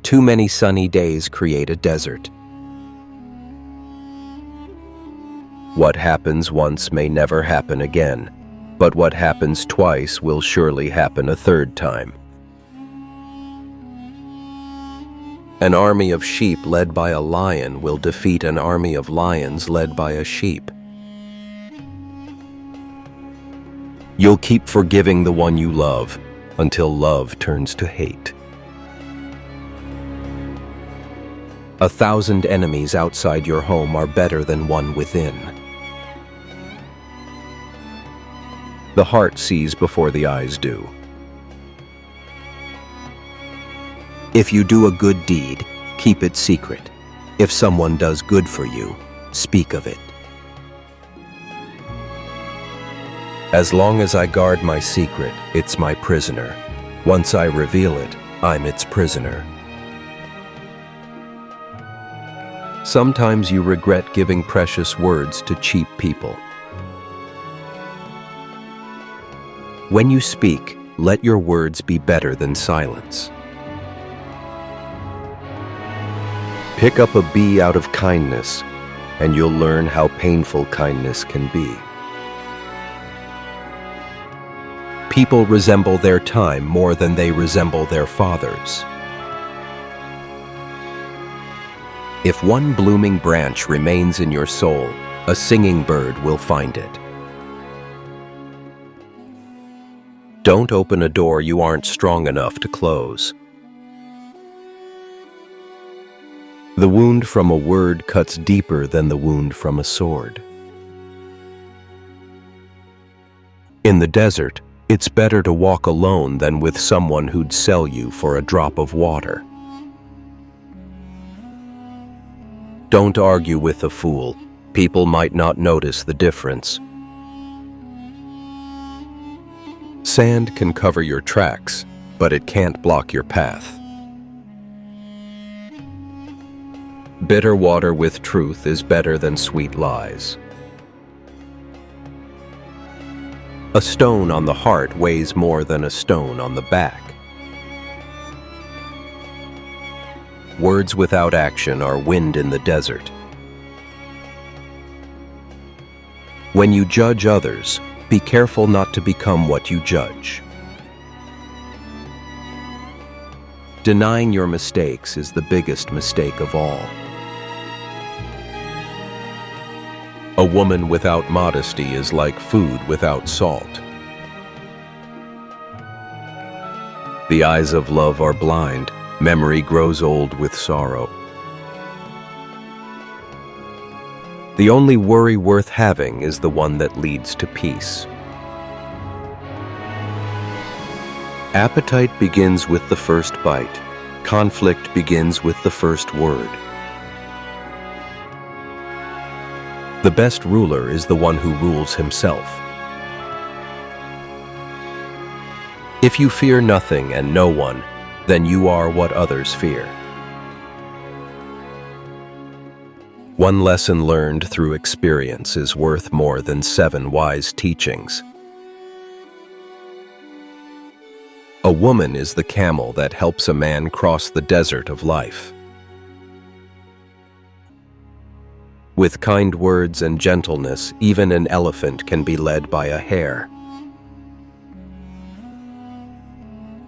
Too many sunny days create a desert. What happens once may never happen again, but what happens twice will surely happen a third time. An army of sheep led by a lion will defeat an army of lions led by a sheep. You'll keep forgiving the one you love until love turns to hate. 1,000 enemies outside your home are better than one within. The heart sees before the eyes do. If you do a good deed, keep it secret. If someone does good for you, speak of it. As long as I guard my secret, it's my prisoner. Once I reveal it, I'm its prisoner. Sometimes you regret giving precious words to cheap people. When you speak, let your words be better than silence. Pick up a bee out of kindness, and you'll learn how painful kindness can be. People resemble their time more than they resemble their fathers. If one blooming branch remains in your soul, a singing bird will find it. Don't open a door you aren't strong enough to close. The wound from a word cuts deeper than the wound from a sword. In the desert, it's better to walk alone than with someone who'd sell you for a drop of water. Don't argue with a fool. People might not notice the difference. Sand can cover your tracks, but it can't block your path. Bitter water with truth is better than sweet lies. A stone on the heart weighs more than a stone on the back. Words without action are wind in the desert. When you judge others, be careful not to become what you judge. Denying your mistakes is the biggest mistake of all. A woman without modesty is like food without salt. The eyes of love are blind. Memory grows old with sorrow. The only worry worth having is the one that leads to peace. Appetite begins with the first bite. Conflict begins with the first word. The best ruler is the one who rules himself. If you fear nothing and no one, then you are what others fear. One lesson learned through experience is worth more than 7 wise teachings. A woman is the camel that helps a man cross the desert of life. With kind words and gentleness, even an elephant can be led by a hare.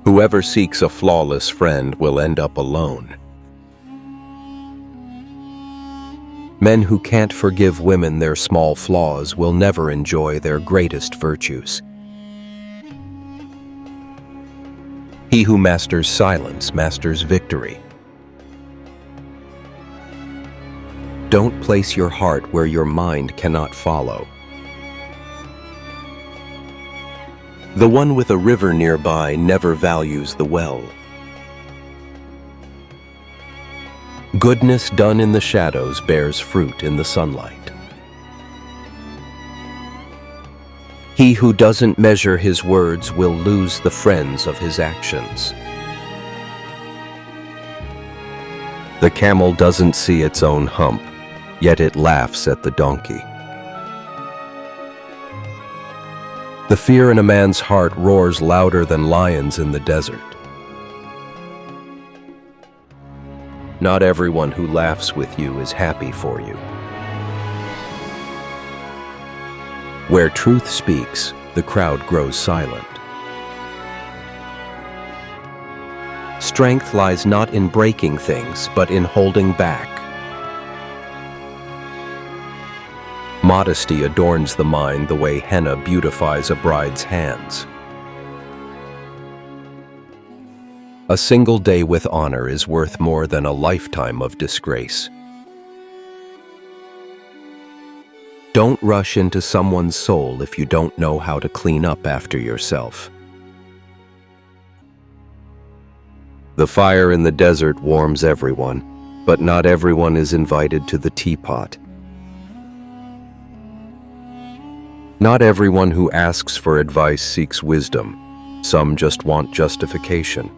Whoever seeks a flawless friend will end up alone. Men who can't forgive women their small flaws will never enjoy their greatest virtues. He who masters silence masters victory. Don't place your heart where your mind cannot follow. The one with a river nearby never values the well. Goodness done in the shadows bears fruit in the sunlight. He who doesn't measure his words will lose the friends of his actions. The camel doesn't see its own hump, yet it laughs at the donkey. The fear in a man's heart roars louder than lions in the desert. Not everyone who laughs with you is happy for you. Where truth speaks, the crowd grows silent. Strength lies not in breaking things, but in holding back. Modesty adorns the mind the way henna beautifies a bride's hands. A single day with honor is worth more than a lifetime of disgrace. Don't rush into someone's soul if you don't know how to clean up after yourself. The fire in the desert warms everyone, but not everyone is invited to the teapot. Not everyone who asks for advice seeks wisdom. Some just want justification.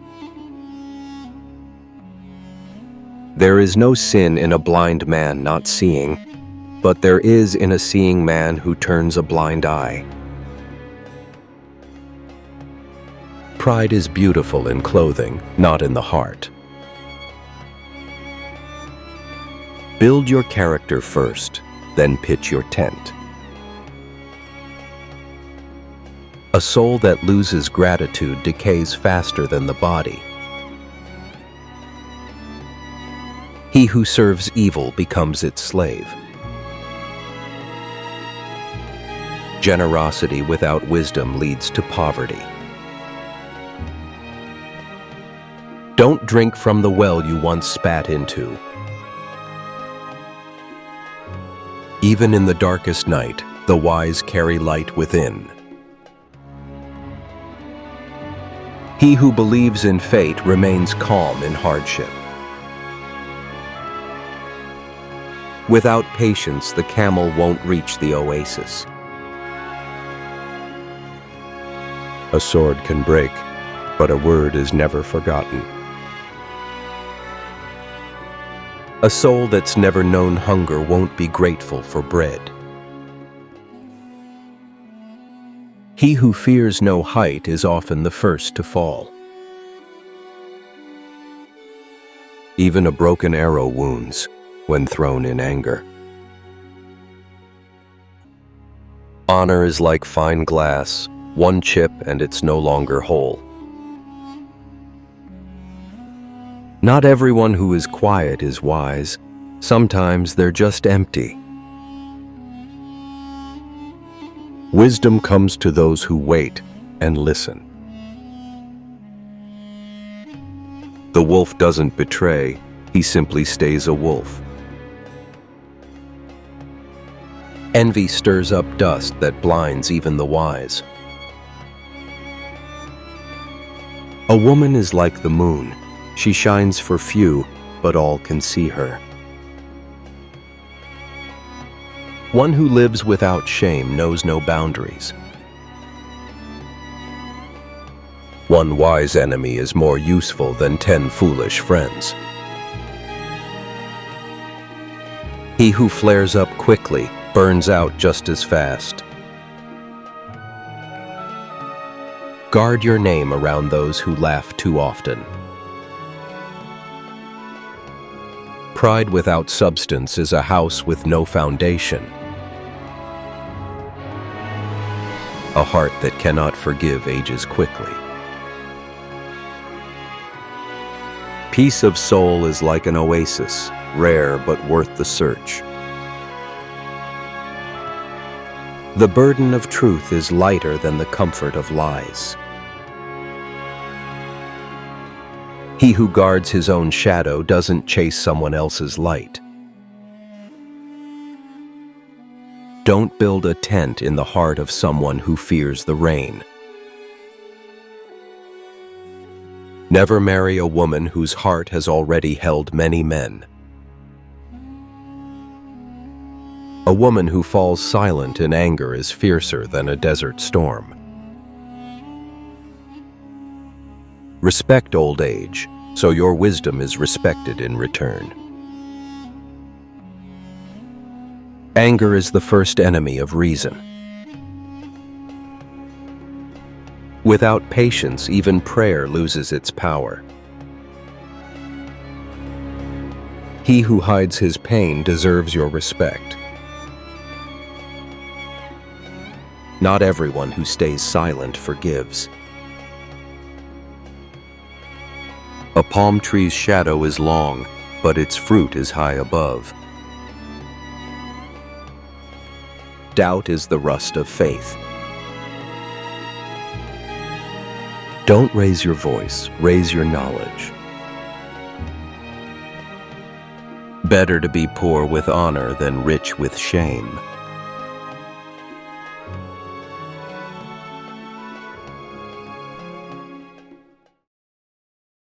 There is no sin in a blind man not seeing, but there is in a seeing man who turns a blind eye. Pride is beautiful in clothing, not in the heart. Build your character first, then pitch your tent. A soul that loses gratitude decays faster than the body. He who serves evil becomes its slave. Generosity without wisdom leads to poverty. Don't drink from the well you once spat into. Even in the darkest night, the wise carry light within. He who believes in fate remains calm in hardship. Without patience, the camel won't reach the oasis. A sword can break, but a word is never forgotten. A soul that's never known hunger won't be grateful for bread. He who fears no height is often the first to fall. Even a broken arrow wounds when thrown in anger. Honor is like fine glass, one chip and it's no longer whole. Not everyone who is quiet is wise. Sometimes they're just empty. Wisdom comes to those who wait and listen. The wolf doesn't betray, he simply stays a wolf. Envy stirs up dust that blinds even the wise. A woman is like the moon. She shines for few, but all can see her. One who lives without shame knows no boundaries. One wise enemy is more useful than 10 foolish friends. He who flares up quickly burns out just as fast. Guard your name around those who laugh too often. Pride without substance is a house with no foundation. A heart that cannot forgive ages quickly. Peace of soul is like an oasis, rare but worth the search. The burden of truth is lighter than the comfort of lies. He who guards his own shadow doesn't chase someone else's light. Don't build a tent in the heart of someone who fears the rain. Never marry a woman whose heart has already held many men. A woman who falls silent in anger is fiercer than a desert storm. Respect old age, so your wisdom is respected in return. Anger is the first enemy of reason. Without patience, even prayer loses its power. He who hides his pain deserves your respect. Not everyone who stays silent forgives. A palm tree's shadow is long, but its fruit is high above. Doubt is the rust of faith. Don't raise your voice, raise your knowledge. Better to be poor with honor than rich with shame.